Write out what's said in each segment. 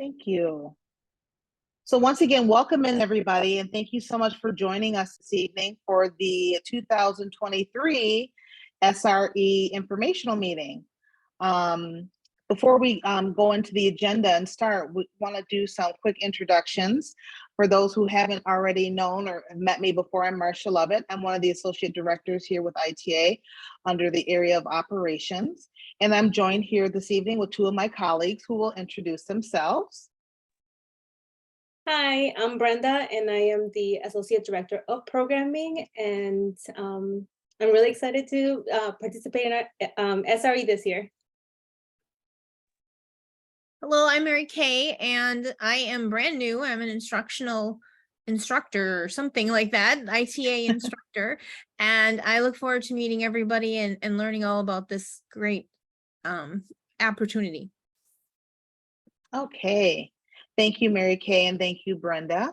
Thank you. So once again, welcome in everybody, and thank you so much for joining us this evening for the 2023 SRE informational meeting. Before we go into the agenda and start, we want to do some quick introductions. For those who haven't already known or met me before, I'm Marcia Lovett. I'm one of the associate directors here with ITA under the area of operations. And I'm joined here this evening with two of my colleagues who will introduce themselves. Hi, I'm Brenda, and I am the Associate Director of Programming, and I'm really excited to participate in our SRE this year. Hello, I'm Mary Kay, and I am brand new. I'm an instructor or something like that, ITA instructor, and I look forward to meeting everybody and learning all about this great opportunity. Okay. Thank you, Mary Kay, and thank you, Brenda.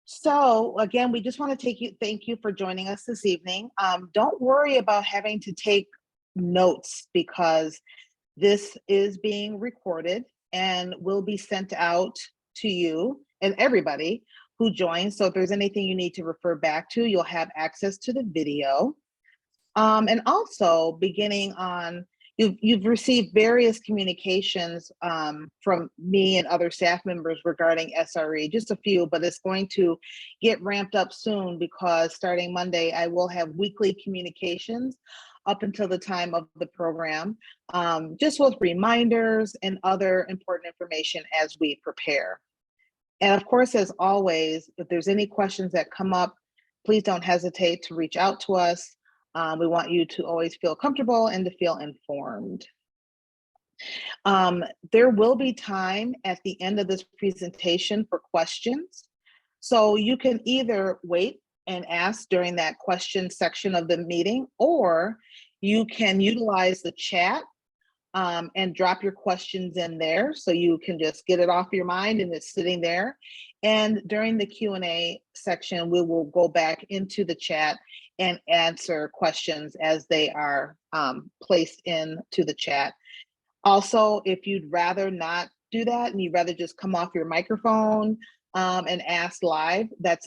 So again, we just want to thank you for joining us this evening. Don't worry about having to take notes because this is being recorded and will be sent out to you and everybody who joins. So if there's anything you need to refer back to, you'll have access to the video. And also beginning on, you've received various communications from me and other staff members regarding SRE, just a few, but it's going to get ramped up soon because starting Monday, I will have weekly communications up until the time of the program, just with reminders and other important information as we prepare. And of course, as always, if there's any questions that come up, please don't hesitate to reach out to us. We want you to always feel comfortable and to feel informed. There will be time at the end of this presentation for questions. So you can either wait and ask during that question section of the meeting, or you can utilize the chat and drop your questions in there. So you can just get it off your mind and it's sitting there. And during the Q&A section, we will go back into the chat and answer questions as they are placed into the chat. Also, if you'd rather not do that and you'd rather just come off your microphone and ask live, that's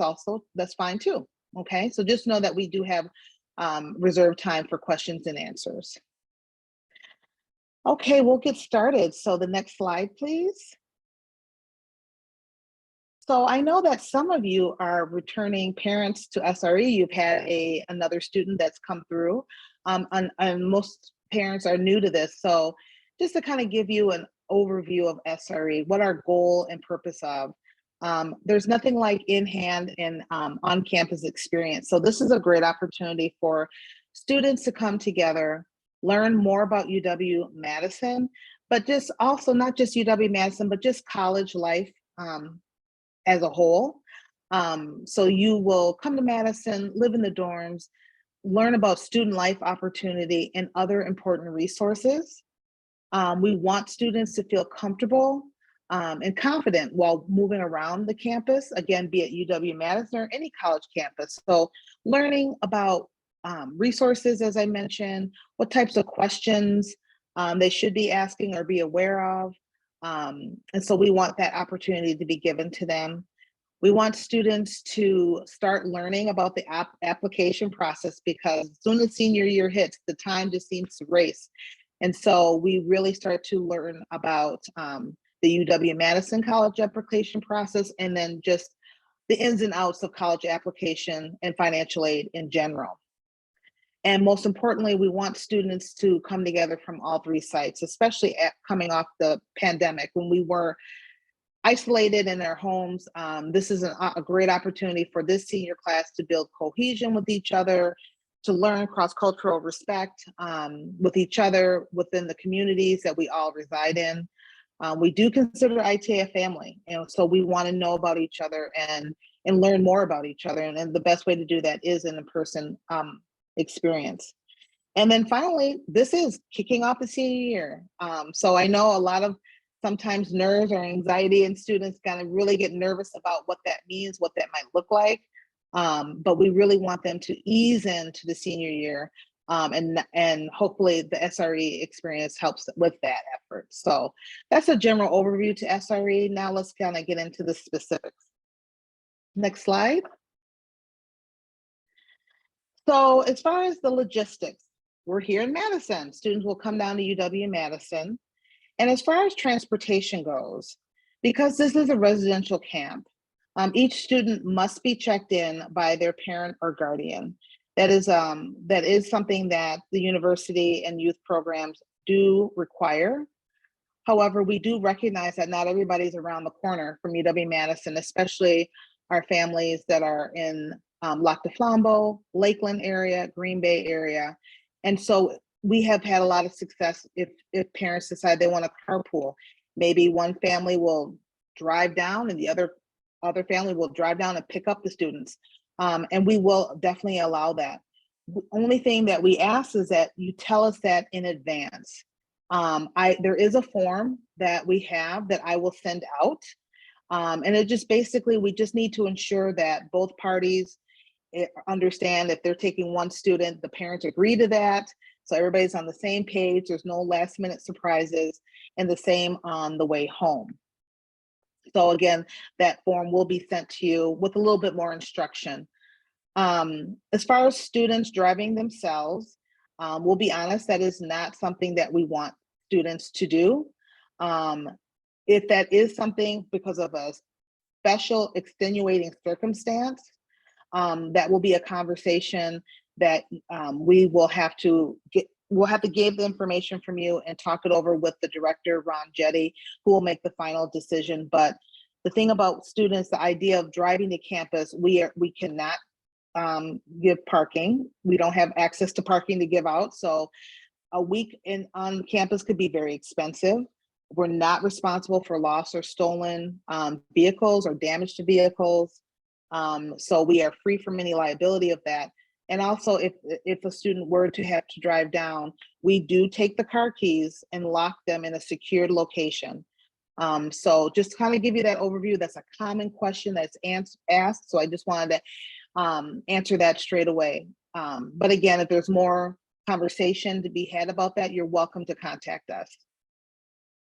fine too. Okay, so just know that we do have reserved time for questions and answers. Okay, we'll get started. So the next slide, please. So I know that some of you are returning parents to SRE. You've had another student that's come through, and most parents are new to this. So just to kind of give you an overview of SRE, what our goal and purpose of, there's nothing like in-hand and on-campus experience. So this is a great opportunity for students to come together, learn more about UW-Madison, but just also not just UW-Madison, but just college life as a whole. So you will come to Madison, live in the dorms, learn about student life opportunity and other important resources. We want students to feel comfortable and confident while moving around the campus, again, be it UW-Madison or any college campus. So learning about resources, as I mentioned, what types of questions they should be asking or be aware of. And so we want that opportunity to be given to them. We want students to start learning about the application process because as soon as senior year hits, the time just seems to race. And so we really start to learn about the UW-Madison college application process and then just the ins and outs of college application and financial aid in general. And most importantly, we want students to come together from all three sites, especially coming off the pandemic when we were isolated in their homes. This is a great opportunity for this senior class to build cohesion with each other, to learn cross-cultural respect with each other within the communities that we all reside in. We do consider ITA a family, and so we want to know about each other and learn more about each other. And the best way to do that is in a person experience. And then finally, this is kicking off the senior year. So I know a lot of sometimes nerves or anxiety in students kind of really get nervous about what that means, what that might look like. But we really want them to ease into the senior year And hopefully the SRE experience helps with that effort. So that's a general overview to SRE. Now let's kind of get into the specifics. Next slide. So as far as the logistics, we're here in Madison. Students will come down to UW-Madison. And as far as transportation goes, because this is a residential camp, each student must be checked in by their parent or guardian. That is something that the university and youth programs do require. However, we do recognize that not everybody's around the corner from UW-Madison, especially our families that are in Lac du Flambeau, Lakeland area, Green Bay area. And so we have had a lot of success if parents decide they want to carpool. Maybe one family will drive down and the other family will drive down and pick up the students. And we will definitely allow that. The only thing that we ask is that you tell us that in advance. There is a form that we have that I will send out. And it just basically, we just need to ensure that both parties understand if they're taking one student, the parents agree to that. So everybody's on the same page. There's no last minute surprises, and the same on the way home. So again, that form will be sent to you with a little bit more instruction. As far as students driving themselves, we'll be honest, that is not something that we want students to do. If that is something because of a special extenuating circumstance, that will be a conversation that we'll have to give the information from you and talk it over with the director, Ron Jetty, who will make the final decision. But the thing about students, the idea of driving to campus, we cannot give parking. We don't have access to parking to give out. So a week on campus could be very expensive. We're not responsible for lost or stolen vehicles or damage to vehicles. So we are free from any liability of that. And also, if a student were to have to drive down, we do take the car keys and lock them in a secured location. So just kind of give you that overview. That's a common question that's asked. So I just wanted to answer that straight away. But again, if there's more conversation to be had about that, you're welcome to contact us.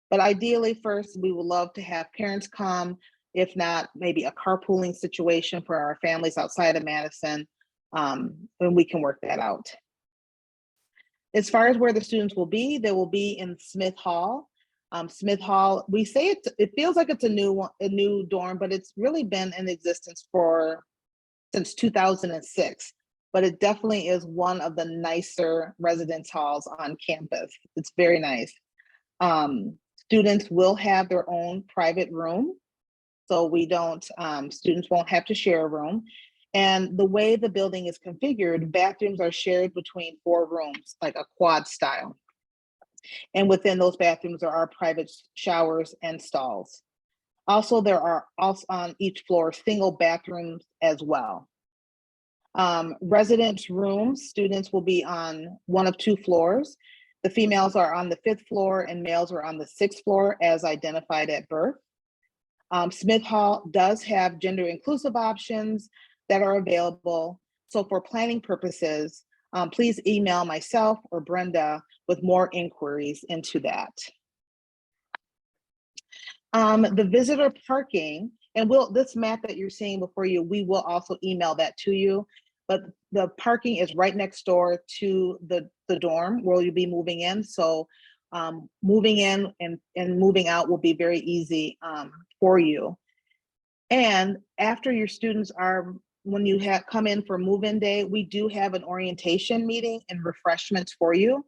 But ideally, first, we would love to have parents come. If not, maybe a carpooling situation for our families outside of Madison, and we can work that out. As far as where the students will be, they will be in Smith Hall. Smith Hall, we say it feels like it's a new dorm, but it's really been in existence since 2006. But it definitely is one of the nicer residence halls on campus. It's very nice. Students will have their own private room. So students won't have to share a room. And the way the building is configured, bathrooms are shared between 4 rooms, like a quad style. And within those bathrooms, there are private showers and stalls. Also, there are also on each floor single bathrooms as well. Residence rooms, students will be on one of 2 floors. The females are on the 5th floor and males are on the 6th floor as identified at birth. Smith Hall does have gender inclusive options that are available. So for planning purposes, please email myself or Brenda with more inquiries into that. The visitor parking, and this map that you're seeing before you, we will also email that to you. But the parking is right next door to the dorm where you'll be moving in. So moving in and moving out will be very easy for you. And after your students when you come in for move-in day, we do have an orientation meeting and refreshments for you.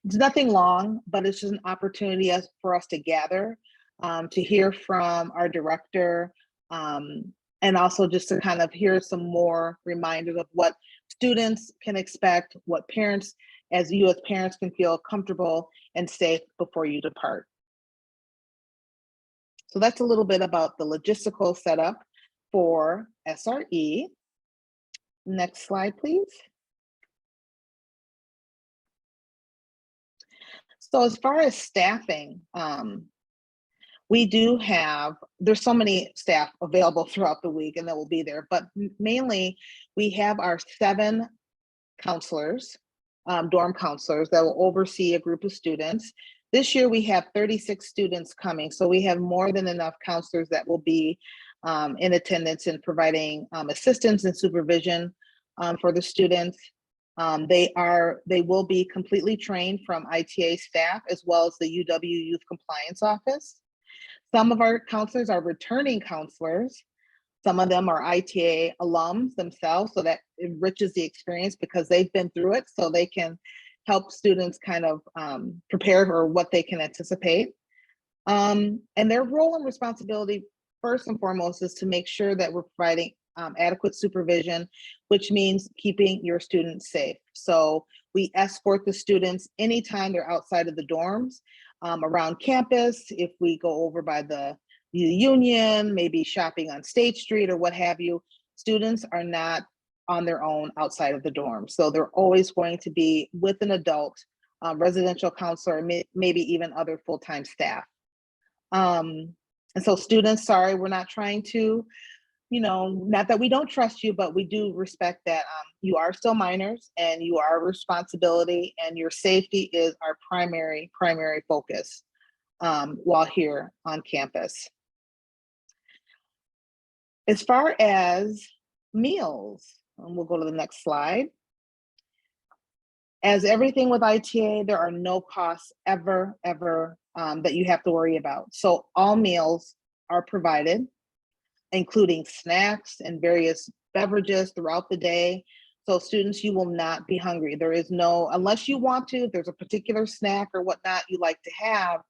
It's nothing long, but it's just an opportunity for us to gather, to hear from our director, and also just to kind of hear some more reminders of what students can expect, what parents, as parents can feel comfortable and safe before you depart. So that's a little bit about the logistical setup for SRE. Next slide, please. So as far as staffing, there's so many staff available throughout the week and that will be there, but mainly we have our 7 counselors, dorm counselors that will oversee a group of students. This year we have 36 students coming, so we have more than enough counselors that will be in attendance and providing assistance and supervision for the students. They will be completely trained from ITA staff as well as the UW Youth Compliance Office. Some of our counselors are returning counselors. Some of them are ITA alums themselves, so that enriches the experience because they've been through it, so they can help students kind of prepare for what they can anticipate. And their role and responsibility, first and foremost, is to make sure that we're providing adequate supervision, which means keeping your students safe. So we escort the students anytime they're outside of the dorms, around campus. If we go over by the Union, maybe shopping on State Street or what have you, students are not on their own outside of the dorm. So they're always going to be with an adult, residential counselor, maybe even other full-time staff. And so students, sorry, we're not trying to, not that we don't trust you, but we do respect that you are still minors and you are a responsibility, and your safety is our primary focus while here on campus. As far as meals, and we'll go to the next slide. As everything with ITA, there are no costs ever that you have to worry about. So all meals are provided, including snacks and various beverages throughout the day. So students, you will not be hungry. There is no, unless you want to, if there's a particular snack or whatnot you like to have,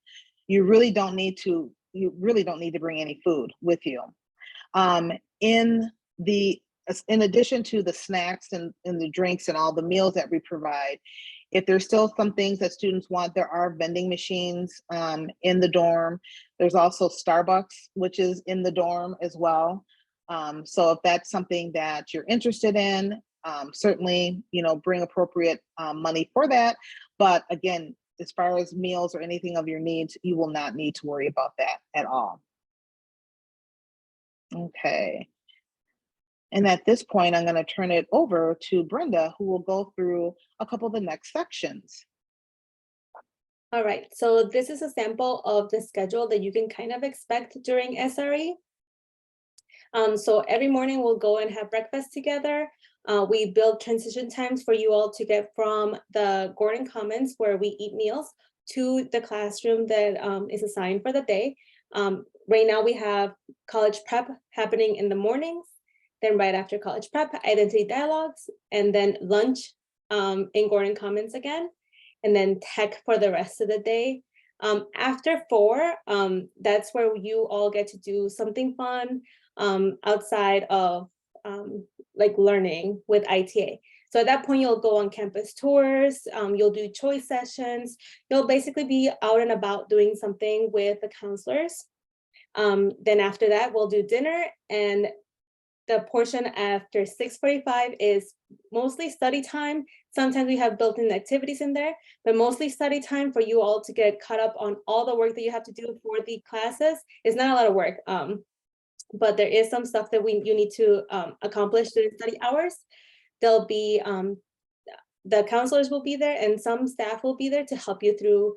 you really don't need to bring any food with you. In addition to the snacks and the drinks and all the meals that we provide, if there's still some things that students want, there are vending machines in the dorm. There's also Starbucks, which is in the dorm as well. So if that's something that you're interested in, certainly, bring appropriate money for that. But again, as far as meals or anything of your needs, you will not need to worry about that at all. Okay. And at this point, I'm going to turn it over to Brenda, who will go through a couple of the next sections. All right, so this is a sample of the schedule that you can kind of expect during SRE. So every morning we'll go and have breakfast together. We build transition times for you all to get from the Gordon Commons, where we eat meals, to the classroom that is assigned for the day. Right now we have college prep happening in the mornings. Then right after college prep, identity dialogues, and then lunch in Gordon Commons again, and then tech for the rest of the day. After 4, that's where you all get to do something fun outside of like learning with ITA. So at that point, you'll go on campus tours, you'll do choice sessions, you'll basically be out and about doing something with the counselors. Then after that, we'll do dinner, and the portion after 6:45 is mostly study time. Sometimes we have built-in activities in there, but mostly study time for you all to get caught up on all the work that you have to do for the classes. It's not a lot of work, but there is some stuff that you need to accomplish during study hours. There'll be, the counselors will be there, and some staff will be there to help you through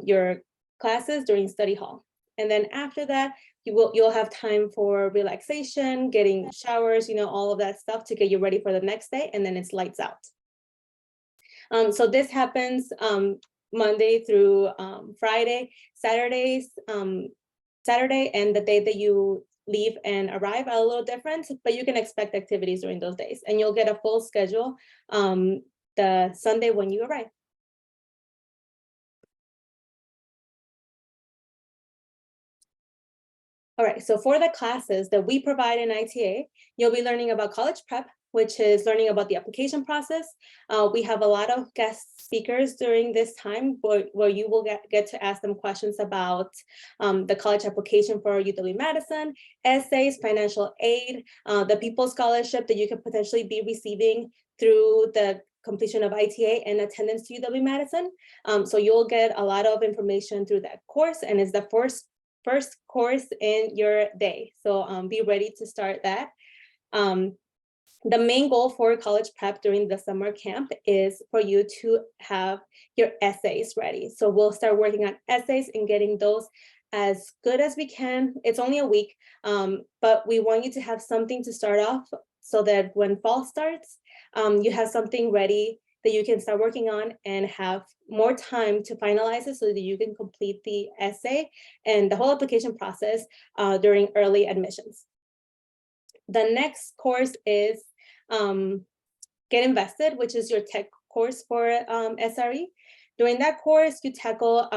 your classes during study hall. And then after that, you'll have time for relaxation, getting showers, all of that stuff to get you ready for the next day, and then it's lights out. So this happens Monday through Friday. Saturday and the day that you leave and arrive are a little different, but you can expect activities during those days, and you'll get a full schedule the Sunday when you arrive. All right, so for the classes that we provide in ITA, you'll be learning about college prep, which is learning about the application process. We have a lot of guest speakers during this time where you will get to ask them questions about the college application for UW-Madison, essays, financial aid, the People's Scholarship that you could potentially be receiving through the completion of ITA and attendance to UW-Madison. So you'll get a lot of information through that course, and it's the first course in your day. So be ready to start that. The main goal for college prep during the summer camp is for you to have your essays ready. So we'll start working on essays and getting those as good as we can. It's only a week, but we want you to have something to start off so that when fall starts, you have something ready that you can start working on and have more time to finalize it so that you can complete the essay and the whole application process during early admissions. The next course is Get Invested, which is your tech course for SRE. During that course, you tackle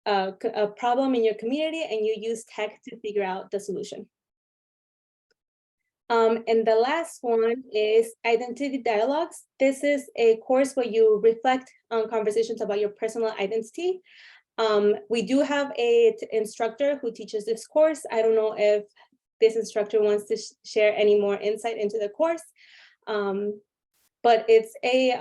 a problem in your community and you use tech to figure out the solution. And the last one is Identity Dialogues. This is a course where you reflect on conversations about your personal identity. We do have an instructor who teaches this course. I don't know if this instructor wants to share any more insight into the course. But it's a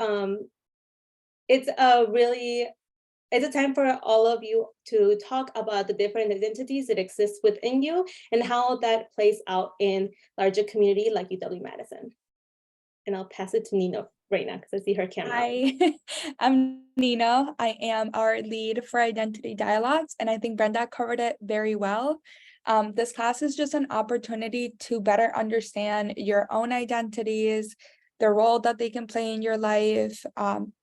time for all of you to talk about the different identities that exist within you and how that plays out in larger community like UW-Madison. And I'll pass it to Nino right now because I see her camera. Hi, I'm Nino. I am our lead for Identity Dialogues, and I think Brenda covered it very well. This class is just an opportunity to better understand your own identities, the role that they can play in your life,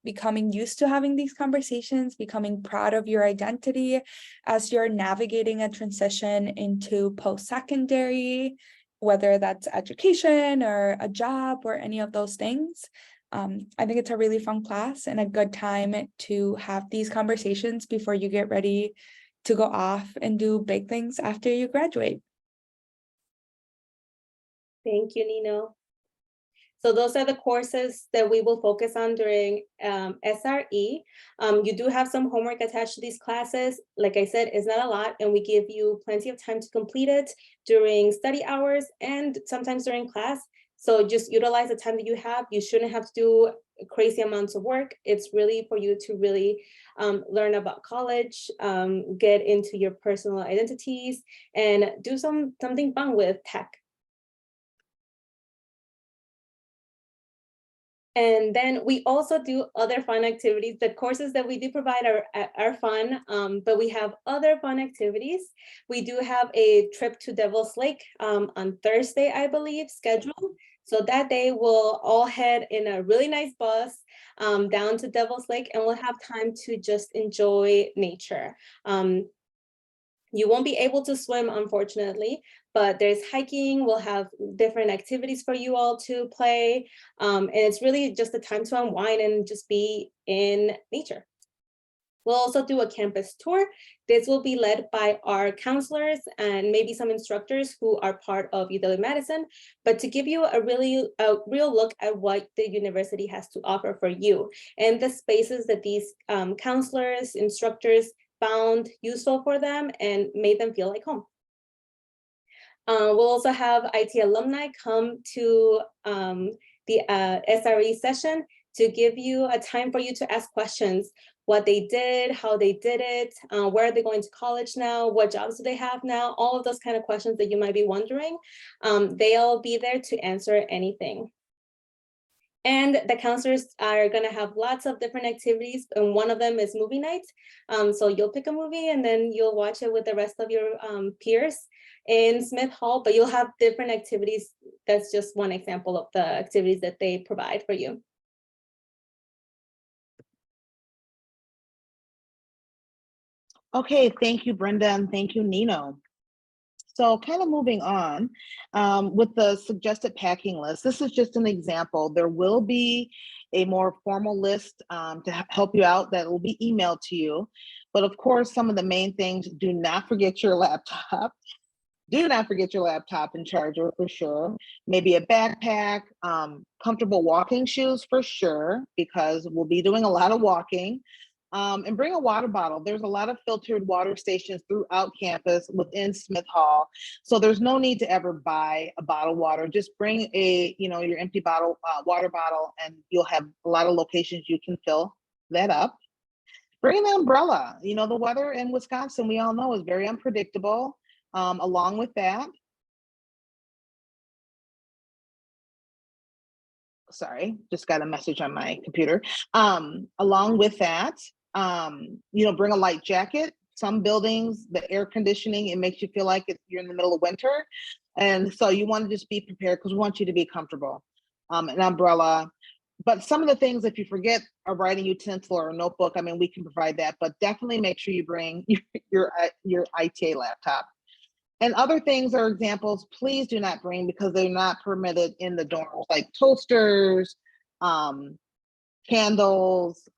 becoming used to having these conversations, becoming proud of your identity as you're navigating a transition into post-secondary, whether that's education or a job or any of those things. I think it's a really fun class and a good time to have these conversations before you get ready to go off and do big things after you graduate. Thank you, Nino. So those are the courses that we will focus on during SRE. You do have some homework attached to these classes. Like I said, it's not a lot, and we give you plenty of time to complete it during study hours and sometimes during class. So just utilize the time that you have. You shouldn't have to do crazy amounts of work. It's really for you to really learn about college, get into your personal identities, and do something fun with tech. And then we also do other fun activities. The courses that we do provide are fun, but we have other fun activities. We do have a trip to Devil's Lake on Thursday, I believe, scheduled. So that day we'll all head in a really nice bus down to Devil's Lake, and we'll have time to just enjoy nature. You won't be able to swim, unfortunately, but there's hiking. We'll have different activities for you all to play. And it's really just a time to unwind and just be in nature. We'll also do a campus tour. This will be led by our counselors and maybe some instructors who are part of UW-Madison, but to give you a real look at what the university has to offer for you and the spaces that these counselors, instructors found useful for them and made them feel like home. We'll also have IT alumni come to the SRE session to give you a time for you to ask questions, what they did, how they did it, where are they going to college now, what jobs do they have now, all of those kind of questions that you might be wondering. They'll be there to answer anything. And the counselors are going to have lots of different activities, and one of them is movie night. So you'll pick a movie and then you'll watch it with the rest of your peers in Smith Hall, but you'll have different activities. That's just one example of the activities that they provide for you. Okay, thank you, Brenda, and thank you, Nino. So kind of moving on with the suggested packing list, this is just an example. There will be a more formal list to help you out that will be emailed to you. But of course, some of the main things, do not forget your laptop. Do not forget your laptop and charger for sure. Maybe a backpack, comfortable walking shoes for sure, because we'll be doing a lot of walking. And bring a water bottle. There's a lot of filtered water stations throughout campus within Smith Hall. So there's no need to ever buy a bottle of water. Just bring your empty bottle, water bottle, and you'll have a lot of locations you can fill that up. Bring an umbrella. You know, the weather in Wisconsin, we all know, is very unpredictable. Along with that, sorry, just got a message on my computer. Along with that, bring a light jacket. Some buildings, the air conditioning, it makes you feel like you're in the middle of winter. And so you want to just be prepared because we want you to be comfortable. An umbrella. But some of the things, if you forget a writing utensil or a notebook, I mean, we can provide that, but definitely make sure you bring your ITA laptop. And other things or examples, please do not bring because they're not permitted in the dorms, like toasters, candles,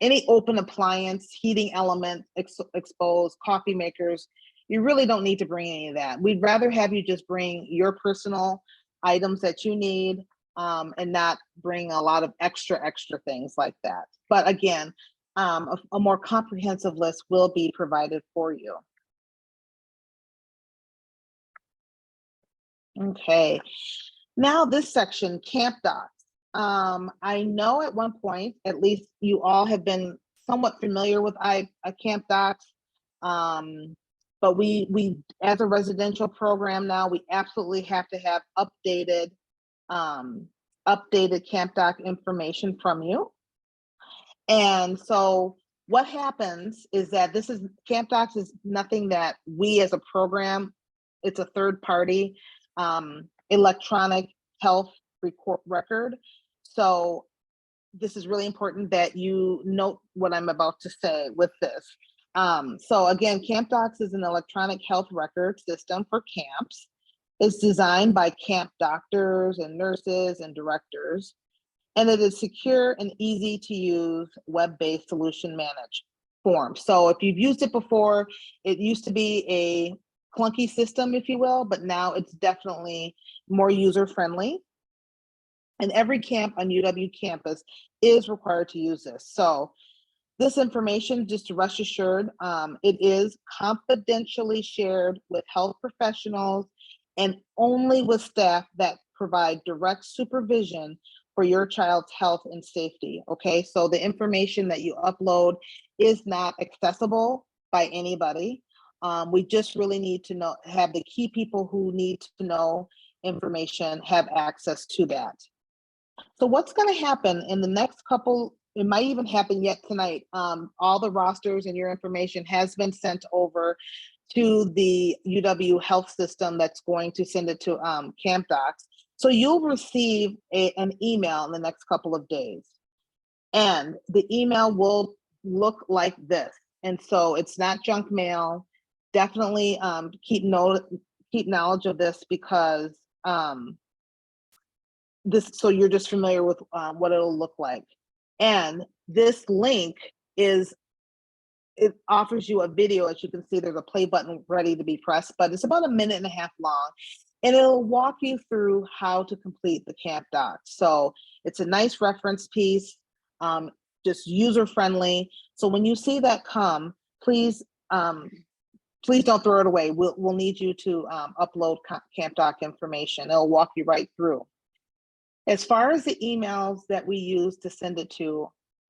any open appliance, heating element exposed, coffee makers. You really don't need to bring any of that. We'd rather have you just bring your personal items that you need and not bring a lot of extra things like that. But again, a more comprehensive list will be provided for you. Okay, now this section, camp docs. I know at one point, at least you all have been somewhat familiar with camp docs, but we as a residential program now, we absolutely have to have updated camp doc information from you. And so what happens is that camp docs is nothing that we as a program, it's a third party electronic health record. So this is really important that you note what I'm about to say with this. So again, Camp Docs is an electronic health record system for camps. It's designed by camp doctors and nurses and directors, and it is secure and easy to use web-based solution managed form. So if you've used it before, it used to be a clunky system, if you will, but now it's definitely more user-friendly. And every camp on UW campus is required to use this. So this information, just to rest assured, it is confidentially shared with health professionals and only with staff that provide direct supervision for your child's health and safety, okay? So the information that you upload is not accessible by anybody. We just really need to have the key people who need to know information have access to that. So what's going to happen in the next couple, it might even happen yet tonight, all the rosters and your information has been sent over to the UW health system that's going to send it to Camp Docs. So you'll receive an email in the next couple of days. And the email will look like this. And so it's not junk mail. Definitely keep knowledge of this because so you're just familiar with what it'll look like. And this link it offers you a video. As you can see, there's a play button ready to be pressed, but it's about 1.5 minutes long. And it'll walk you through how to complete the Camp Doc. So it's a nice reference piece, just user-friendly. So when you see that come, please don't throw it away. We'll need you to upload Camp Doc information. It'll walk you right through. As far as the emails that we use to send it to,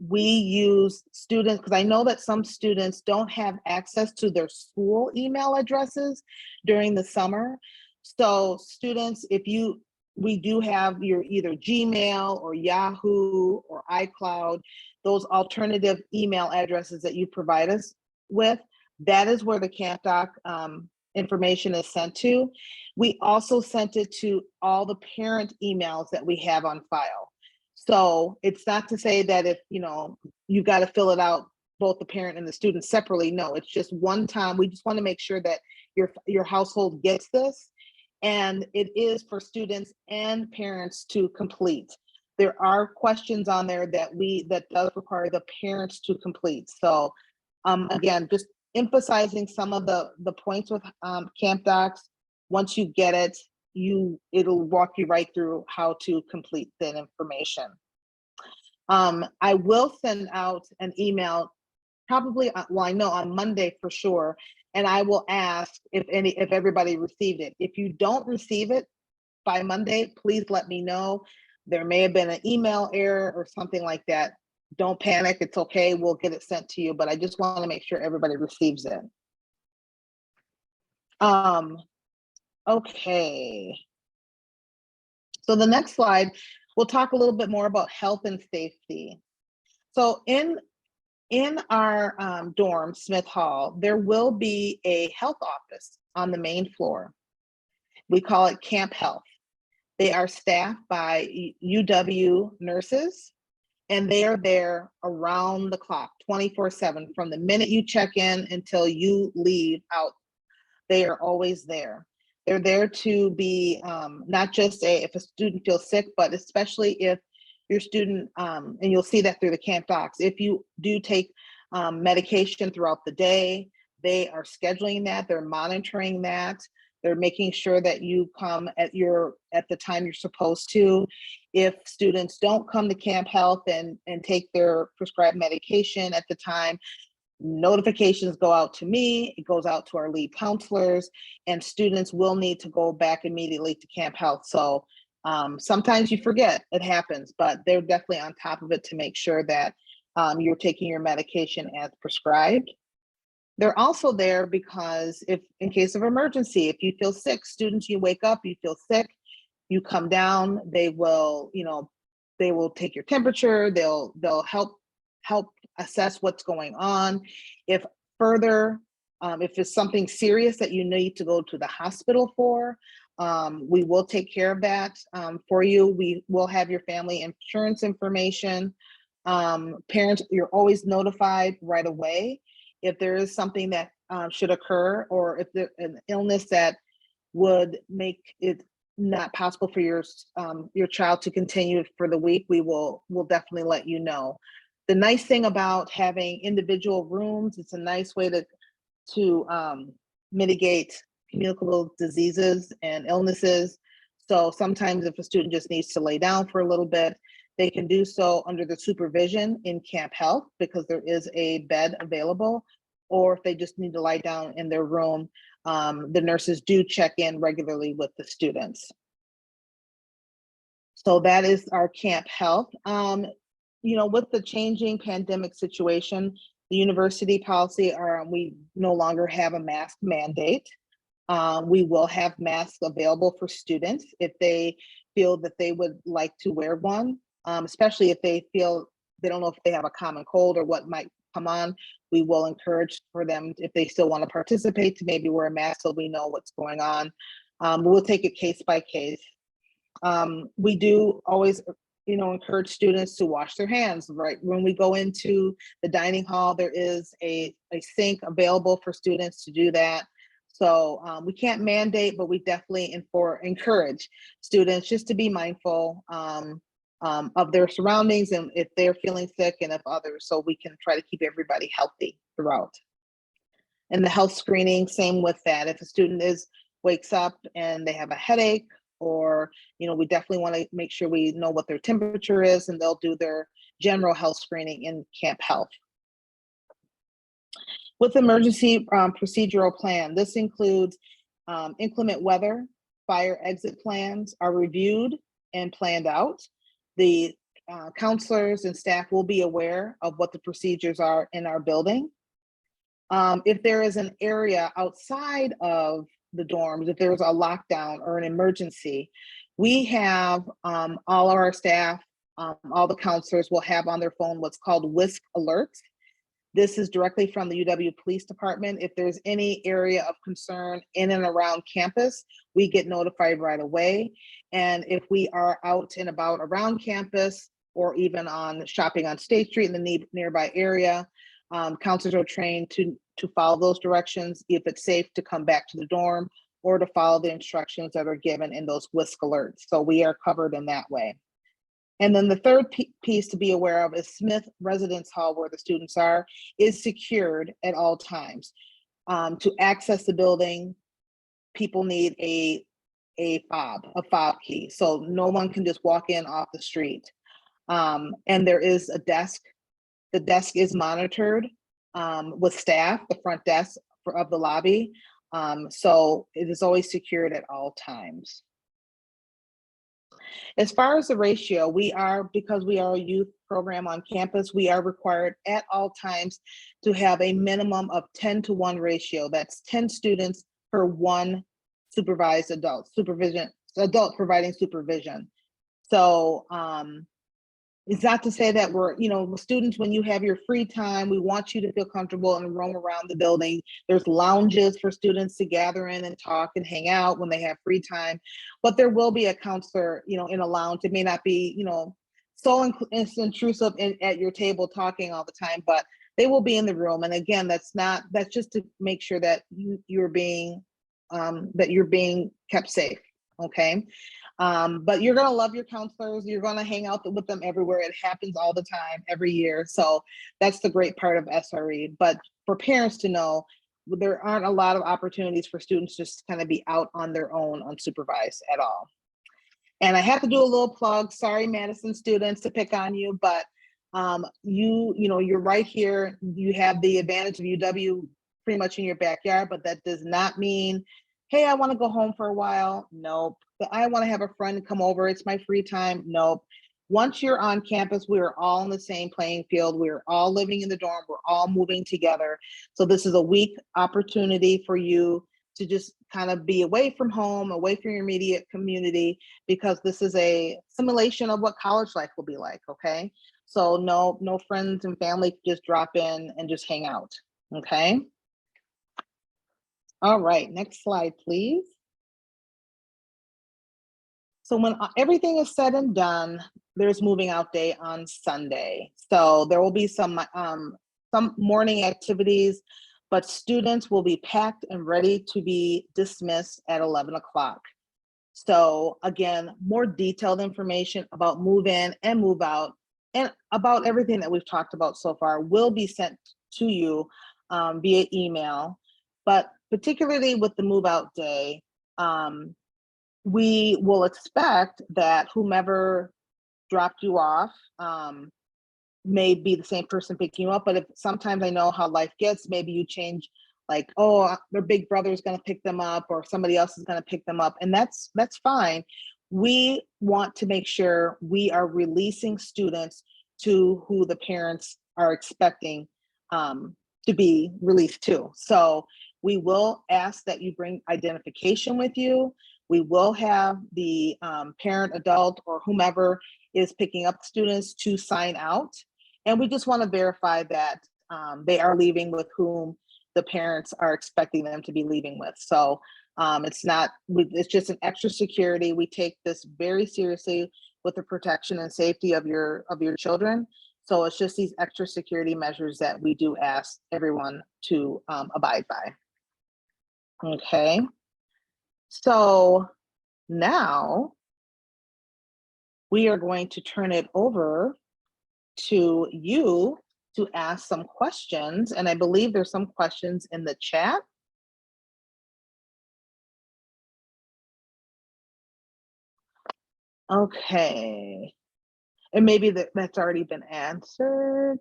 we use students, because I know that some students don't have access to their school email addresses during the summer. So students, we do have your either Gmail or Yahoo or iCloud, those alternative email addresses that you provide us with, that is where the Camp Doc information is sent to. We also sent it to all the parent emails that we have on file. So it's not to say that if, you got to fill it out, both the parent and the student separately. No, it's just one time. We just want to make sure that your household gets this. And it is for students and parents to complete. There are questions on there that does require the parents to complete. So again, just emphasizing some of the points with Camp Docs. Once you get it, it'll walk you right through how to complete that information. I will send out an email probably, I know on Monday for sure, and I will ask if everybody received it. If you don't receive it by Monday, please let me know. There may have been an email error or something like that. Don't panic, it's okay, we'll get it sent to you, but I just want to make sure everybody receives it. Okay. So the next slide, we'll talk a little bit more about health and safety. So in our dorm, Smith Hall, there will be a health office on the main floor. We call it Camp Health. They are staffed by UW nurses, and they are there around the clock, 24/7, from the minute you check in until you leave out. They are always there. They're there to be not just if a student feels sick, but especially if your student, and you'll see that through the camp docs, if you do take medication throughout the day, they are scheduling that, they're monitoring that, they're making sure that you come at the time you're supposed to. If students don't come to Camp Health and take their prescribed medication at the time, notifications go out to me, it goes out to our lead counselors, and students will need to go back immediately to Camp Health. So sometimes you forget, it happens, but they're definitely on top of it to make sure that you're taking your medication as prescribed. They're also there because if in case of emergency, if you feel sick, students, you wake up, you feel sick, you come down, they will, they will take your temperature, they'll help assess what's going on. If further, if it's something serious that you need to go to the hospital for, we will take care of that for you. We will have your family insurance information. Parents, you're always notified right away if there is something that should occur, or if there's an illness that would make it not possible for your child to continue for the week. We'll definitely let you know. The nice thing about having individual rooms, it's a nice way to mitigate communicable diseases and illnesses. So sometimes if a student just needs to lay down for a little bit, they can do so under the supervision in Camp Health because there is a bed available, or if they just need to lie down in their room, the nurses do check in regularly with the students. So that is our Camp Health. With the changing pandemic situation, the university policy we no longer have a mask mandate. We will have masks available for students if they feel that they would like to wear one, especially if they feel they don't know if they have a common cold or what might come on. We will encourage for them, if they still want to participate, to maybe wear a mask so we know what's going on. We'll take it case by case. We do always encourage students to wash their hands, right? When we go into the dining hall, there is a sink available for students to do that. So we can't mandate, but we definitely encourage students just to be mindful of their surroundings and if they're feeling sick and if others, so we can try to keep everybody healthy throughout. And the health screening, same with that. If a student wakes up and they have a headache, or we definitely want to make sure we know what their temperature is, and they'll do their general health screening in Camp Health. With emergency procedural plan, this includes inclement weather, fire exit plans are reviewed and planned out. The counselors and staff will be aware of what the procedures are in our building. If there is an area outside of the dorms, if there's a lockdown or an emergency, we have all of our staff, all the counselors will have on their phone what's called WISC alerts. This is directly from the UW Police Department. If there's any area of concern in and around campus, we get notified right away. And if we are out and about around campus, or even on shopping on State Street in the nearby area, counselors are trained to follow those directions, if it's safe to come back to the dorm, or to follow the instructions that are given in those WISC alerts. So we are covered in that way. And then the third piece to be aware of is Smith Residence Hall, where the students are, is secured at all times. To access the building, people need a fob key. So no one can just walk in off the street. And there is a desk. The desk is monitored with staff, the front desk of the lobby. So it is always secured at all times. As far as the ratio, because we are a youth program on campus, we are required at all times to have a minimum of 10-to-1 ratio. That's 10 students per one supervised adult providing supervision. So it's not to say that we're, students, when you have your free time, we want you to feel comfortable and roam around the building. There's lounges for students to gather in and talk and hang out when they have free time. But there will be a counselor, in a lounge. It may not be, so intrusive at your table talking all the time, but they will be in the room. And again, that's just to make sure that you're being kept safe. Okay. But you're going to love your counselors. You're going to hang out with them everywhere. It happens all the time, every year. So that's the great part of SRE. But for parents to know, there aren't a lot of opportunities for students just to kind of be out on their own, unsupervised at all. And I have to do a little plug. Sorry, Madison students, to pick on you, but you're right here. You have the advantage of UW pretty much in your backyard, but that does not mean, hey, I want to go home for a while. Nope. I want to have a friend come over. It's my free time. Nope. Once you're on campus, we are all in the same playing field. We're all living in the dorm. We're all moving together. So this is a week opportunity for you to just kind of be away from home, away from your immediate community, because this is a simulation of what college life will be like, okay? So no friends and family just drop in and just hang out, okay? All right, next slide, please. So when everything is said and done, there's moving out day on Sunday. So there will be some morning activities, but students will be packed and ready to be dismissed at 11 o'clock. So again, more detailed information about move in and move out and about everything that we've talked about so far will be sent to you via email. But particularly with the move out day, we will expect that whomever dropped you off may be the same person picking you up. But if sometimes I know how life gets, maybe you change, like, oh, their big brother is going to pick them up or somebody else is going to pick them up. And that's fine. We want to make sure we are releasing students to who the parents are expecting to be released to. So we will ask that you bring identification with you. We will have the parent, adult, or whomever is picking up students to sign out. And we just want to verify that they are leaving with whom the parents are expecting them to be leaving with. So it's just an extra security. We take this very seriously with the protection and safety of your children. So it's just these extra security measures that we do ask everyone to abide by. Okay. So now we are going to turn it over to you to ask some questions. And I believe there's some questions in the chat. Okay. And maybe that's already been answered.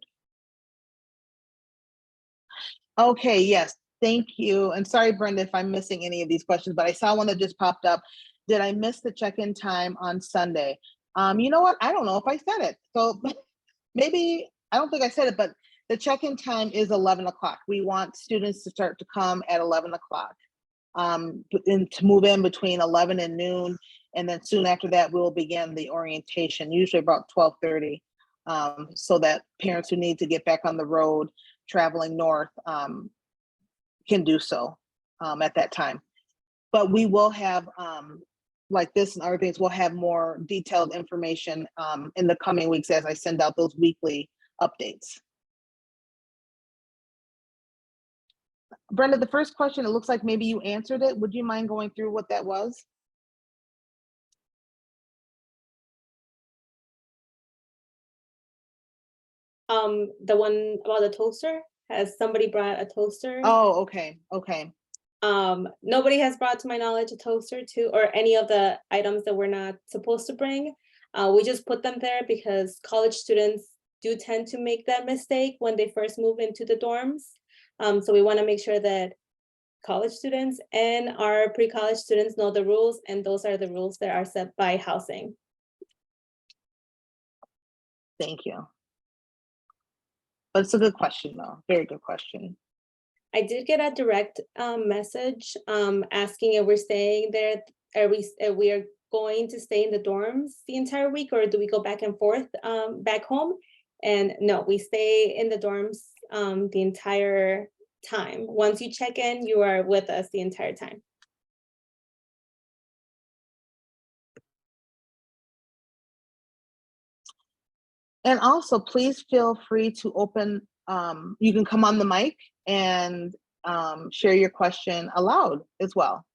Okay, yes, thank you. And sorry, Brenda, if I'm missing any of these questions, but I saw one that just popped up. Did I miss the check-in time on Sunday? You know what? I don't know if I said it. So maybe, I don't think I said it, but the check-in time is 11 o'clock. We want students to start to come at 11 o'clock and to move in between 11 and noon. And then soon after that, we'll begin the orientation, usually about 12:30, so that parents who need to get back on the road traveling north can do so at that time. But we will have, like this and other things, we'll have more detailed information in the coming weeks as I send out those weekly updates. Brenda, the first question, it looks like maybe you answered it. Would you mind going through what that was? The one about the toaster. Has somebody brought a toaster? Oh, okay. Nobody has brought, to my knowledge, a toaster or any of the items that we're not supposed to bring. We just put them there because college students do tend to make that mistake when they first move into the dorms. So we want to make sure that college students and our pre-college students know the rules, and those are the rules that are set by housing. Thank you. But it's a good question, though. Very good question. I did get a direct message asking if we're staying there. We are going to stay in the dorms the entire week, or do we go back and forth back home? And no, we stay in the dorms the entire time. Once you check in, you are with us the entire time. And also, please feel free to open, you can come on the mic and share your question aloud as well.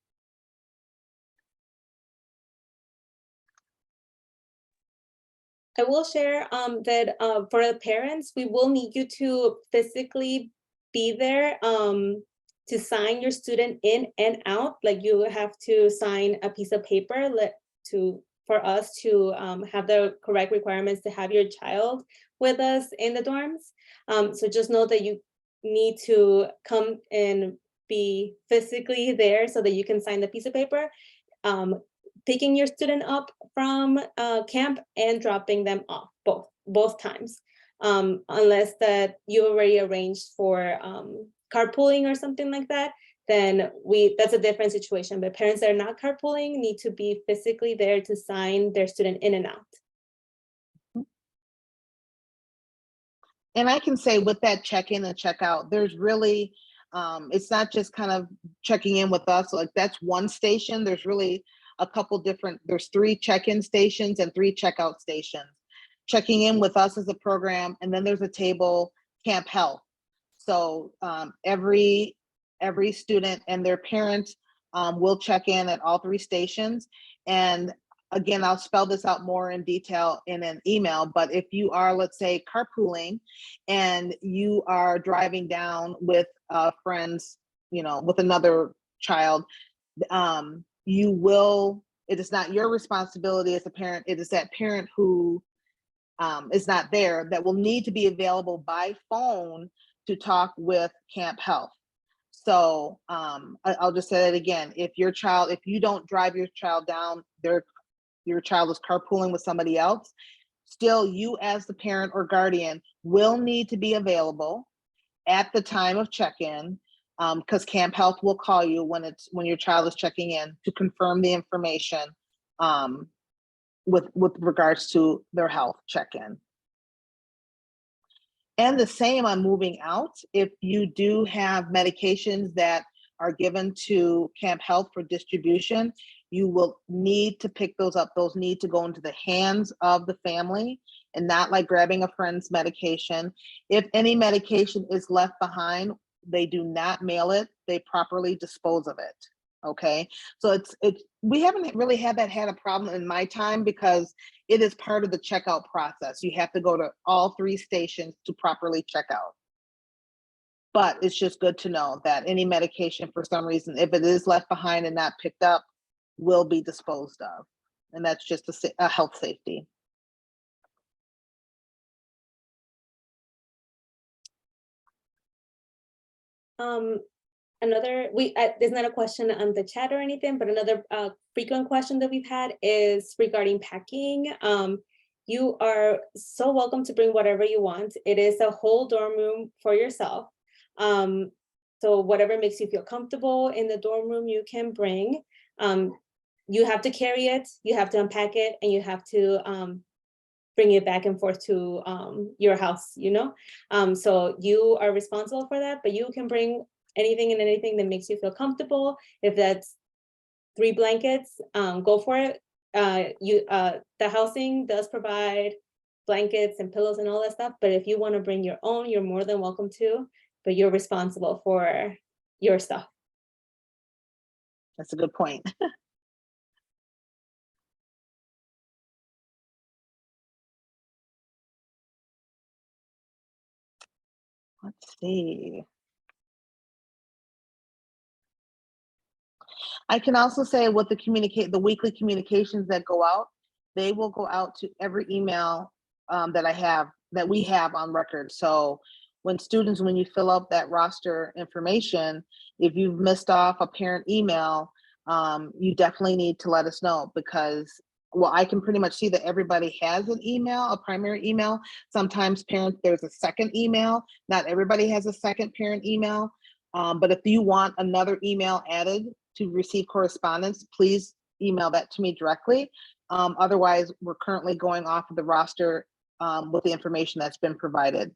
I will share that for the parents, we will need you to physically be there to sign your student in and out. Like you have to sign a piece of paper for us to have the correct requirements to have your child with us in the dorms. So just know that you need to come and be physically there so that you can sign the piece of paper, picking your student up from camp and dropping them off both times, unless that you already arranged for carpooling or something like that. Then that's a different situation. But parents that are not carpooling need to be physically there to sign their student in and out. And I can say with that check-in and check-out, there's really, it's not just kind of checking in with us, like that's one station. There's really a couple different, there's 3 check-in stations and 3 checkout stations. Checking in with us as a program, and then there's a table, Camp Health. So every student and their parents will check in at all 3 stations. And again, I'll spell this out more in detail in an email, but if you are, let's say, carpooling and you are driving down with friends, you know, with another child, you will, it is not your responsibility as a parent, it is that parent who is not there that will need to be available by phone to talk with Camp Health. So I'll just say that again, if you don't drive your child down, your child is carpooling with somebody else, still you as the parent or guardian will need to be available at the time of check-in, because Camp Health will call you when your child is checking in to confirm the information with regards to their health check-in. And the same on moving out. If you do have medications that are given to Camp Health for distribution, you will need to pick those up. Those need to go into the hands of the family and not like grabbing a friend's medication. If any medication is left behind, they do not mail it, they properly dispose of it. Okay, so we haven't really had a problem in my time because it is part of the checkout process. You have to go to all 3 stations to properly check out. But it's just good to know that any medication, for some reason, if it is left behind and not picked up, will be disposed of. And that's just a health safety. There's not a question on the chat or anything, but another frequent question that we've had is regarding packing. You are so welcome to bring whatever you want. It is a whole dorm room for yourself. So whatever makes you feel comfortable in the dorm room, you can bring. You have to carry it, you have to unpack it, and you have to bring it back and forth to your house, you know? So you are responsible for that, but you can bring anything and anything that makes you feel comfortable. If that's 3 blankets, go for it. The housing does provide blankets and pillows and all that stuff, but if you want to bring your own, you're more than welcome to, but you're responsible for your stuff. That's a good point. Let's see. I can also say with the weekly communications that go out, they will go out to every email that we have on record. So when you fill out that roster information, if you've missed off a parent email, you definitely need to let us know, because I can pretty much see that everybody has an email, a primary email. Sometimes there's a second email. Not everybody has a second parent email. But if you want another email added to receive correspondence, please email that to me directly. Otherwise, we're currently going off of the roster with the information that's been provided.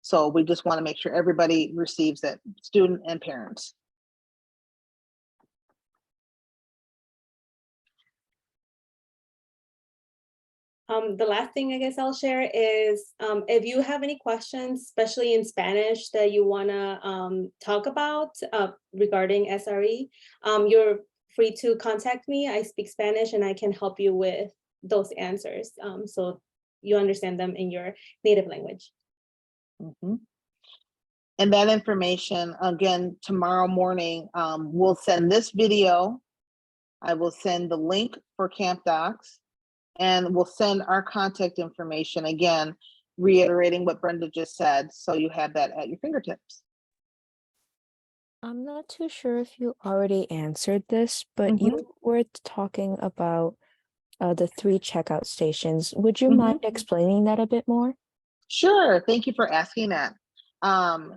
So we just want to make sure everybody receives it, student and parents. The last thing I guess I'll share is if you have any questions, especially in Spanish, that you want to talk about regarding SRE, you're free to contact me. I speak Spanish and I can help you with those answers so you understand them in your native language. Mm-hmm. And that information, again, tomorrow morning, we'll send this video. I will send the link for Camp Docs. And we'll send our contact information, again, reiterating what Brenda just said, so you have that at your fingertips. I'm not too sure if you already answered this, but you were talking about the 3 checkout stations. Would you mind explaining that a bit more? Sure, thank you for asking that.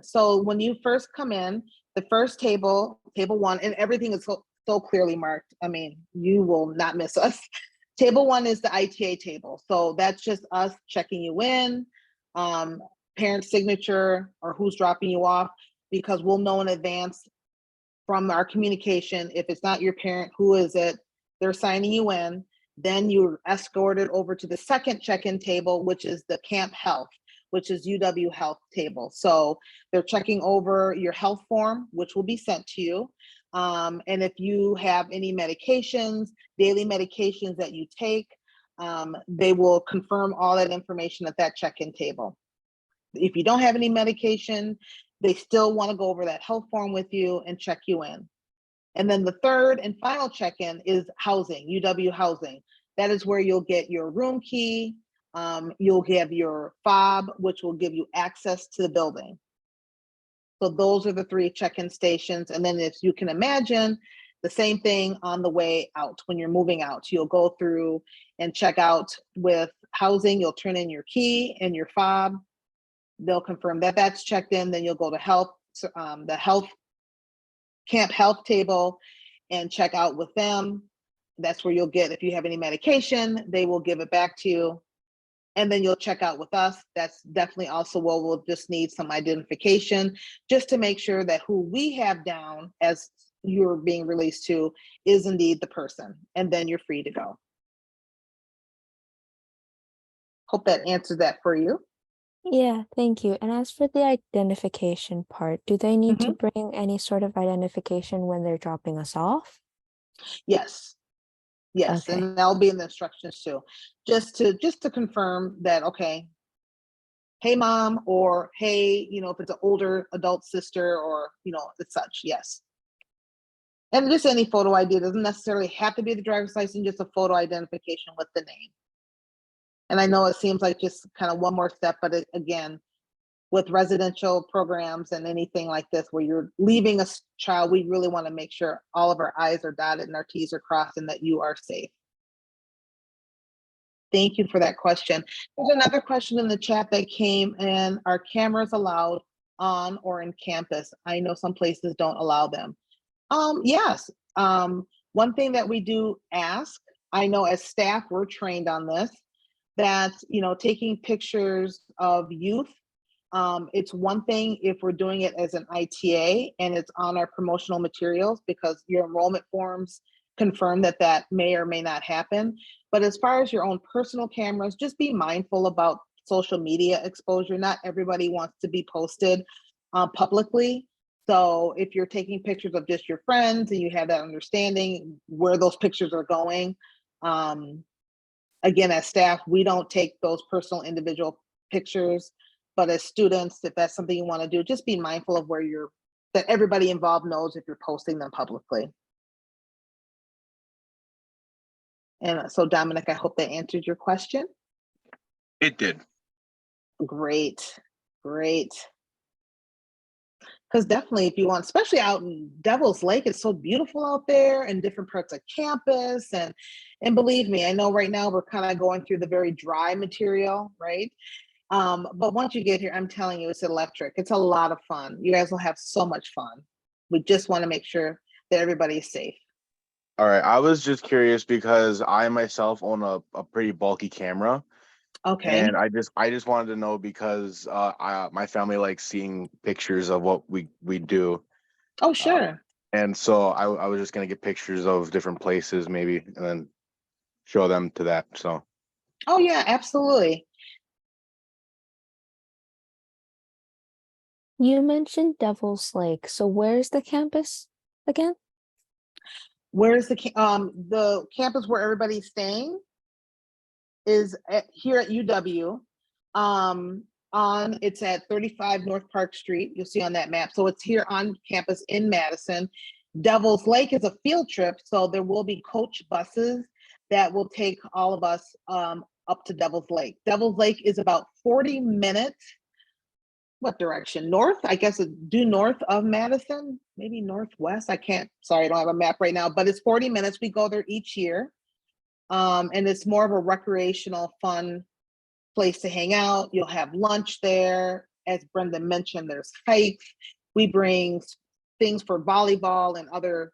So when you first come in, the first table 1, and everything is so clearly marked. I mean, you will not miss us. Table 1 is the ITA table. So that's just us checking you in, parent signature, or who's dropping you off, because we'll know in advance from our communication, if it's not your parent, who is it? They're signing you in. Then you're escorted over to the second check-in table, which is the Camp Health, which is UW Health table. So they're checking over your health form, which will be sent to you. And if you have any medications, daily medications that you take, they will confirm all that information at that check-in table. If you don't have any medication, they still want to go over that health form with you and check you in. And then the third and final check-in is housing, UW housing. That is where you'll get your room key, you'll have your fob, which will give you access to the building. So those are the 3 check-in stations. And then if you can imagine, the same thing on the way out. When you're moving out, you'll go through and check out with housing. You'll turn in your key and your fob. They'll confirm that that's checked in. Then you'll go to health, the health Camp Health table, and check out with them. That's where you'll get, if you have any medication, they will give it back to you. And then you'll check out with us. That's definitely also where we'll just need some identification, just to make sure that who we have down as you're being released to is indeed the person. And then you're free to go. Hope that answered that for you. Yeah, thank you. And as for the identification part, do they need to bring any sort of identification when they're dropping us off? Yes. Yes, Okay. and that'll be in the instructions too. Just to confirm that, okay, hey mom, or hey, you know, if it's an older adult sister, or, you know, it's such, yes. And just any photo ID, doesn't necessarily have to be the driver's license, just a photo identification with the name. And I know it seems like just kind of one more step, but again, with residential programs and anything like this, where you're leaving a child, we really want to make sure all of our I's are dotted and our T's are crossed and that you are safe. Thank you for that question. There's another question in the chat that came in. Are cameras allowed on or in campus? I know some places don't allow them. Yes. One thing that we do ask, I know as staff, we're trained on this, that, you know, taking pictures of youth, it's one thing if we're doing it as an ITA and it's on our promotional materials, because your enrollment forms confirm that that may or may not happen. But as far as your own personal cameras, just be mindful about social media exposure. Not everybody wants to be posted publicly. So if you're taking pictures of just your friends and you have that understanding where those pictures are going, again, as staff, we don't take those personal individual pictures, but as students, if that's something you want to do, just be mindful of where that everybody involved knows if you're posting them publicly. And so Dominic, I hope that answered your question. It did. Great, great. Because definitely if you want, especially out in Devil's Lake, it's so beautiful out there and different parts of campus. And believe me, I know right now we're kind of going through the very dry material, right? But once you get here, I'm telling you, it's electric. It's a lot of fun. You guys will have so much fun. We just want to make sure that everybody is safe. All right. I was just curious because I myself own a pretty bulky camera, Okay. and I just wanted to know because my family likes seeing pictures of what we do. Oh, Uh, sure. and so I was just gonna get pictures of different places maybe and then show them to that. So Oh, yeah, absolutely. You mentioned Devil's Lake, so where's the campus again? Where's the campus where everybody's staying is here at UW. Um, it's at 35 North Park Street. You'll see on that map. So it's here on campus in Madison. Devil's Lake is a field trip, so there will be coach buses that will take all of us up to Devil's Lake. Devil's Lake is about 40 minutes. What direction? North? I guess due north of Madison, maybe northwest. I can't, sorry, I don't have a map right now, but it's 40 minutes. We go there each year. And it's more of a recreational, fun place to hang out. You'll have lunch there. As Brenda mentioned, there's hikes. We bring things for volleyball and other,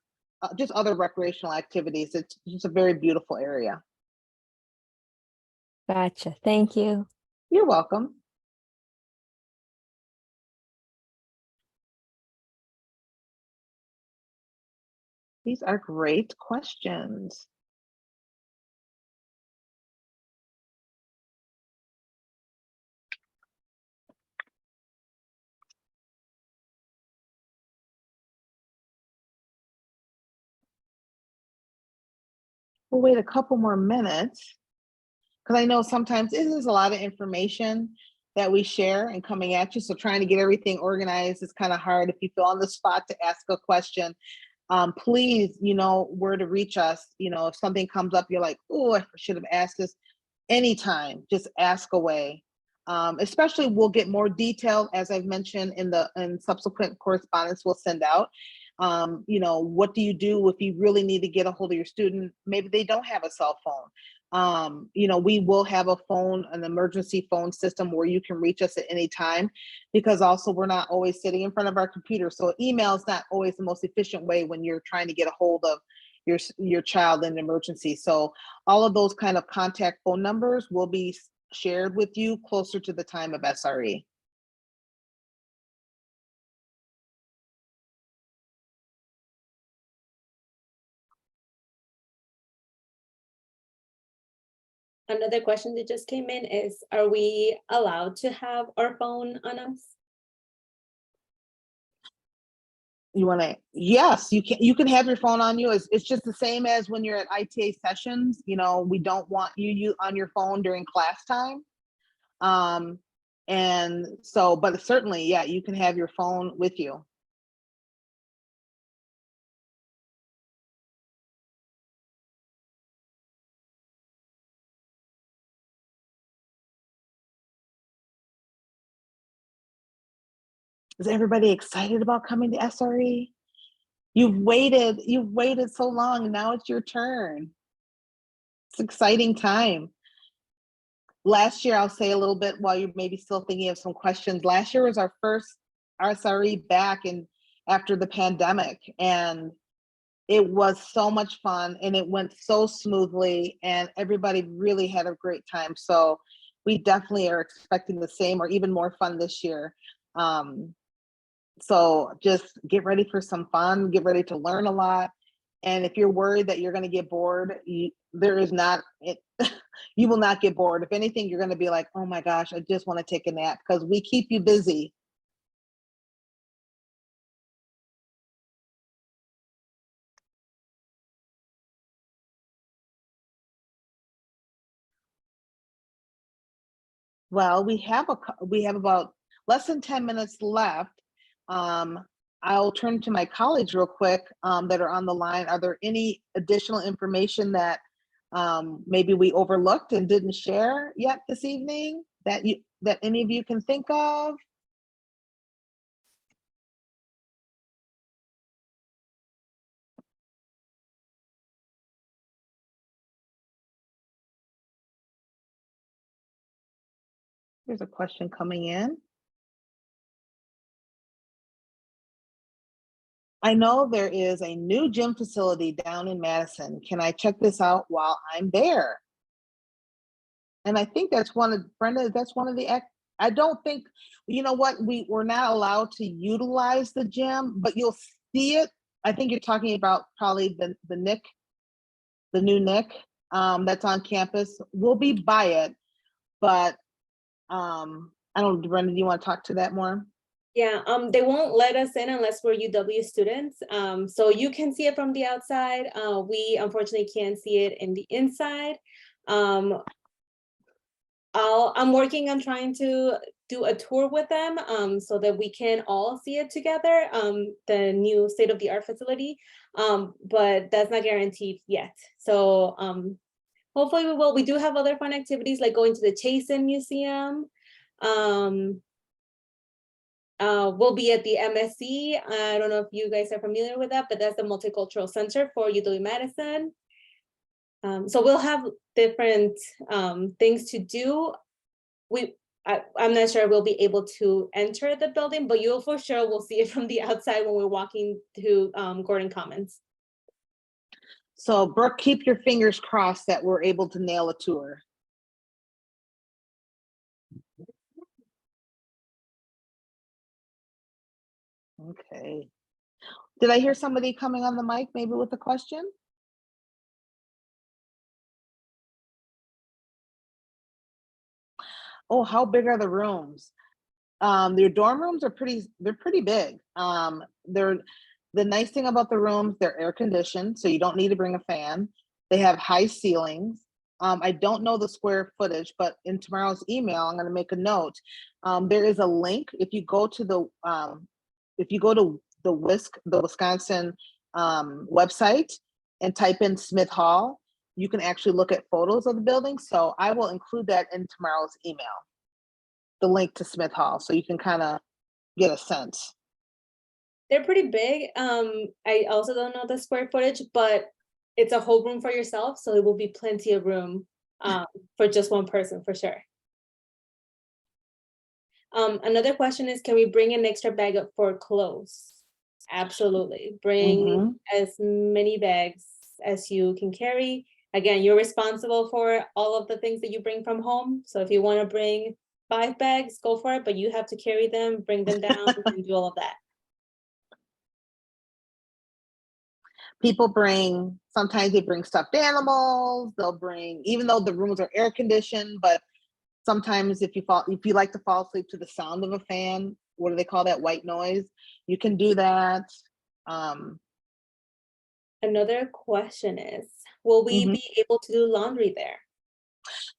just other recreational activities. It's just a very beautiful area. Gotcha. Thank you. You're welcome. These are great questions. We'll wait a couple more minutes because I know sometimes it is a lot of information that we share and coming at you. So trying to get everything organized is kind of hard. If you feel on the spot to ask a question, please, you know where to reach us. You know, if something comes up, you're like, oh, I should have asked this. Anytime, just ask away. Especially we'll get more detail, as I've mentioned in subsequent correspondence we'll send out. You know, what do you do if you really need to get a hold of your student? Maybe they don't have a cell phone. You know, we will have a phone, an emergency phone system where you can reach us at any time, because also we're not always sitting in front of our computer. So email is not always the most efficient way when you're trying to get a hold of your child in an emergency. So all of those kind of contact phone numbers will be shared with you closer to the time of SRE. Another question that just came in is, are we allowed to have our phone on us? You want to, yes, you can have your phone on you. It's just the same as when you're at ITA sessions. You know, we don't want you on your phone during class time. And so, but certainly, yeah, you can have your phone with you. Is everybody excited about coming to SRE? You've waited so long, and now it's your turn. It's an exciting time. Last year, I'll say a little bit while you're maybe still thinking of some questions. Last year was our first SRE back after the pandemic, and it was so much fun and it went so smoothly and everybody really had a great time. So we definitely are expecting the same or even more fun this year. So just get ready for some fun, get ready to learn a lot. And if you're worried that you're going to get bored, there is not, you will not get bored. If anything, you're going to be like, oh my gosh, I just want to take a nap, because we keep you busy. Well, we have about less than 10 minutes left. I'll turn to my colleagues real quick that are on the line. Are there any additional information that maybe we overlooked and didn't share yet this evening that any of you can think of? There's a question coming in. I know there is a new gym facility down in Madison. Can I check this out while I'm there? And I think that's one of, Brenda, that's one of the, I don't think, you know what, we're not allowed to utilize the gym, but you'll see it. I think you're talking about probably the Nick, the new Nick, that's on campus. We'll be by it, but I don't know, Brenda, do you want to talk to that more? Yeah, they won't let us in unless we're UW students. So you can see it from the outside. We unfortunately can't see it in the inside. I'm working on trying to do a tour with them so that we can all see it together, the new state-of-the-art facility, but that's not guaranteed yet. So hopefully we will. We do have other fun activities like going to the Chasen Museum. We'll be at the MSC. I don't know if you guys are familiar with that, but that's the Multicultural Center for UW-Madison. So we'll have different things to do. I'm not sure we'll be able to enter the building, but you'll for sure will see it from the outside when we're walking to Gordon Commons. So Brooke, keep your fingers crossed that we're able to nail a tour. Okay. Did I hear somebody coming on the mic, maybe with a question? Oh, how big are the rooms? Your dorm rooms are they're pretty big. The nice thing about the rooms, they're air conditioned, so you don't need to bring a fan. They have high ceilings. I don't know the square footage, but in tomorrow's email, I'm going to make a note. There is a link. If you go to the Wisconsin website and type in Smith Hall, you can actually look at photos of the building. So I will include that in tomorrow's email, the link to Smith Hall, so you can kind of get a sense. They're pretty big. I also don't know the square footage, but it's a whole room for yourself. So it will be plenty of room for just one person for sure. Another question is, can we bring an extra bag up for clothes? Absolutely. Bring as many bags as you can carry. Again, you're responsible for all of the things that you bring from home. So if you want to bring 5 bags, go for it, but you have to carry them, bring them down, and do all of that. People sometimes they bring stuffed animals, they'll bring, even though the rooms are air conditioned, but sometimes if you like to fall asleep to the sound of a fan, what do they call that, white noise? You can do that. Another question is, will we be able to do laundry there?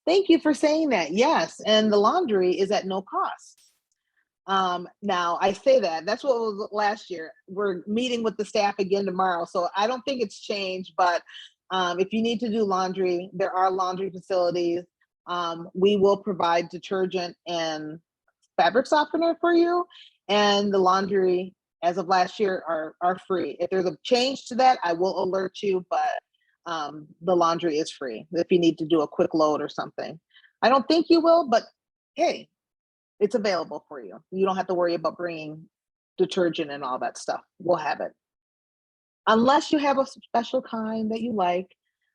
Thank you for saying that. Yes, and the laundry is at no cost. Now I say that's what was last year. We're meeting with the staff again tomorrow, so I don't think it's changed, but if you need to do laundry, there are laundry facilities. We will provide detergent and fabric softener for you, and the laundry as of last year are free. If there's a change to that, I will alert you, but the laundry is free if you need to do a quick load or something. I don't think you will, but hey, it's available for you. You don't have to worry about bringing detergent and all that stuff. We'll have it. Unless you have a special kind that you like.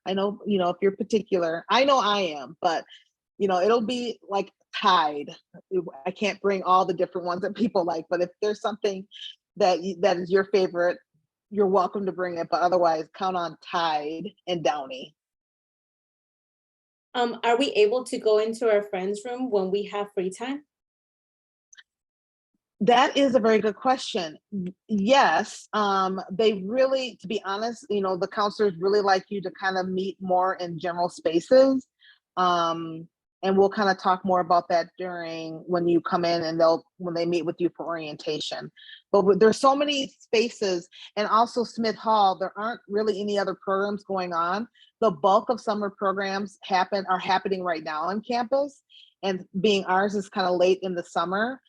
I know, if you're particular, I know I am, but it'll be like Tide. I can't bring all the different ones that people like, but if there's something that is your favorite, you're welcome to bring it, but otherwise count on Tide and Downy. Are we able to go into our friend's room when we have free time? That is a very good question. Yes, they really, to be honest, the counselors really like you to kind of meet more in general spaces. And we'll kind of talk more about that when you come in and when they meet with you for orientation. But there's so many spaces, and also Smith Hall, there aren't really any other programs going on. The bulk of summer programs are happening right now on campus, and being ours is kind of late in the summer.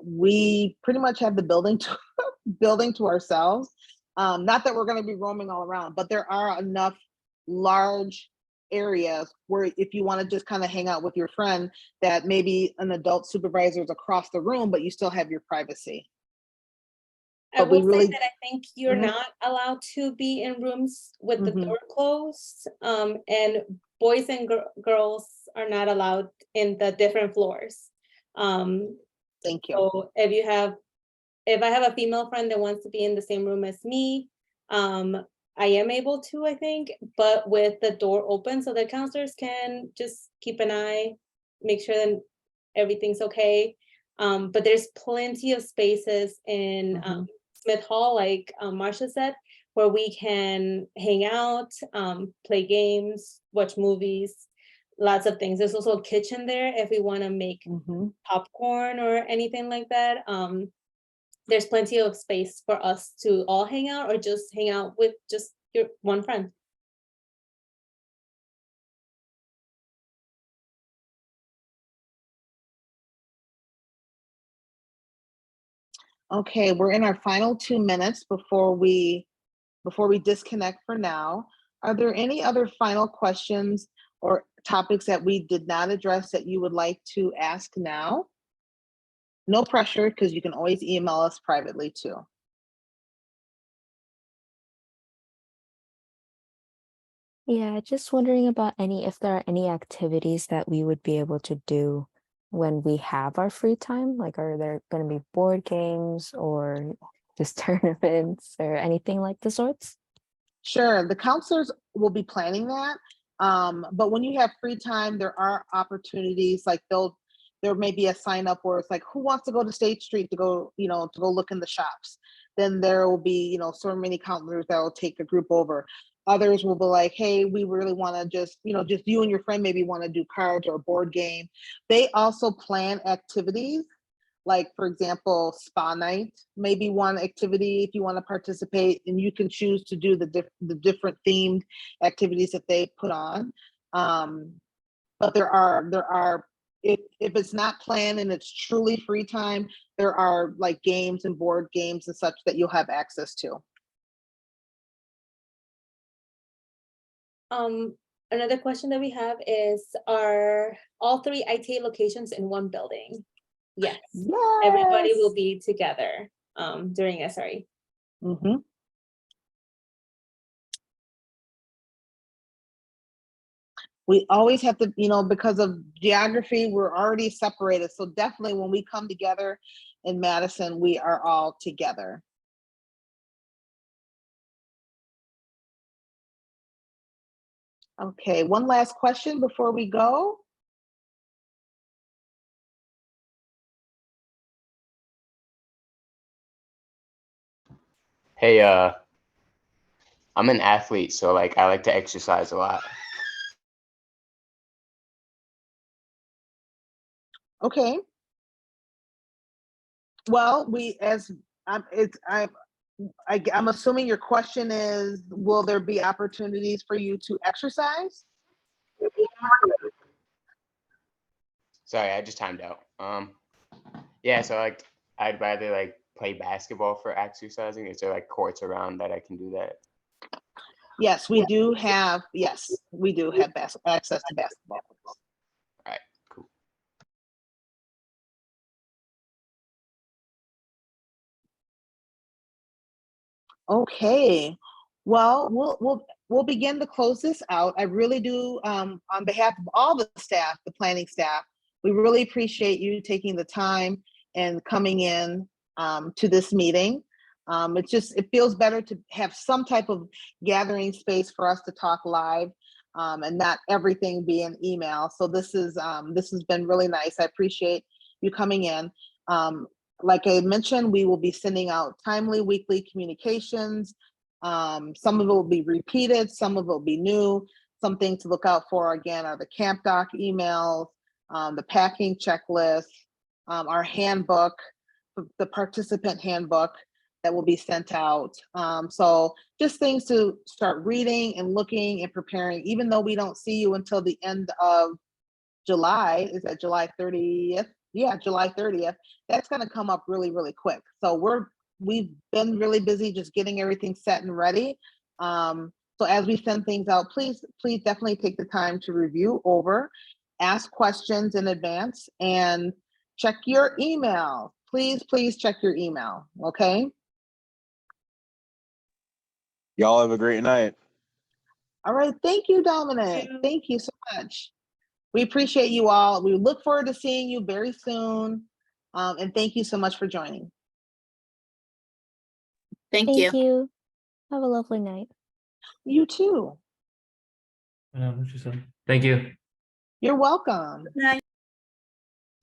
We pretty much have the building to ourselves. Not that we're going to be roaming all around, but there are enough large areas where if you want to just kind of hang out with your friend, that maybe an adult supervisor is across the room, but you still have your privacy. I But we will say really, that I think you're Mhm. not allowed to be in rooms with the Mhm. door closed. And boys and girls are not allowed in the different floors. Thank you. So if I have a female friend that wants to be in the same room as me, I am able to, I think, but with the door open so the counselors can just keep an eye, make sure that everything's okay. But there's plenty of spaces in Mhm. Smith Hall, like Marcia said, where we can hang out, play games, watch movies, lots of things. There's also a kitchen there if we want to make Mhm. popcorn or anything like that. There's plenty of space for us to all hang out or just hang out with just your one friend. Okay, we're in our final 2 minutes before we disconnect for now. Are there any other final questions or topics that we did not address that you would like to ask now? No pressure, because you can always email us privately too. Yeah, just wondering about if there are any activities that we would be able to do when we have our free time. Like, are there going to be board games or just tournaments or anything like the sorts? Sure, the counselors will be planning that. But when you have free time, there are opportunities like there may be a sign up where it's like, who wants to go to State Street to go, to go look in the shops? Then there will be, so many counselors that will take a group over. Others will be like, hey, we really want to just you and your friend maybe want to do cards or a board game. They also plan activities like for example spa night may be one activity if you want to participate, and you can choose to do the different themed activities that they put on. But there are if it's not planned and it's truly free time, there are like games and board games and such that you'll have access to. Another question that we have is, are all three ITA locations in one building? Yes, everybody will Yes. be together during SRE. Mm-hmm. We always have to, because of geography, we're already separated. So definitely when we come together in Madison, we are all together. Okay, one last question before we go. Hey, I'm an athlete, so like I like to exercise a lot. Okay. Well, I'm assuming your question is, will there be opportunities for you to exercise? Sorry, I just timed out. Yeah, so like I'd rather like play basketball for exercising. Is there like courts around that I can do that? Yes, we do have access to basketball. All right, cool. Okay. Well, we'll begin to close this out. I really do, on behalf of all the staff, the planning staff, we really appreciate you taking the time and coming in to this meeting. It feels better to have some type of gathering space for us to talk live, and not everything be an email. So this has been really nice. I appreciate you coming in. Like I mentioned, we will be sending out timely weekly communications. Some of it will be repeated, some of it will be new. Some things to look out for again are the camp doc emails, the packing checklist, our handbook, the participant handbook that will be sent out. So just things to start reading and looking and preparing, even though we don't see you until the end of July. Is that July 30th? Yeah, July 30th. That's going to come up really, really quick. So we've been really busy just getting everything set and ready. So as we send things out, please definitely take the time to review over, ask questions in advance, and check your email. Please check your email. Okay. Y'all have a great night. All right. Thank you, Dominic. Thank you so much. We appreciate you all. We look forward to seeing you very soon. And thank you so much for joining. Thank you. Thank you. Have a lovely night. You too. What you said. Thank you. You're welcome. Night.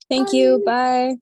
Thank you. Bye.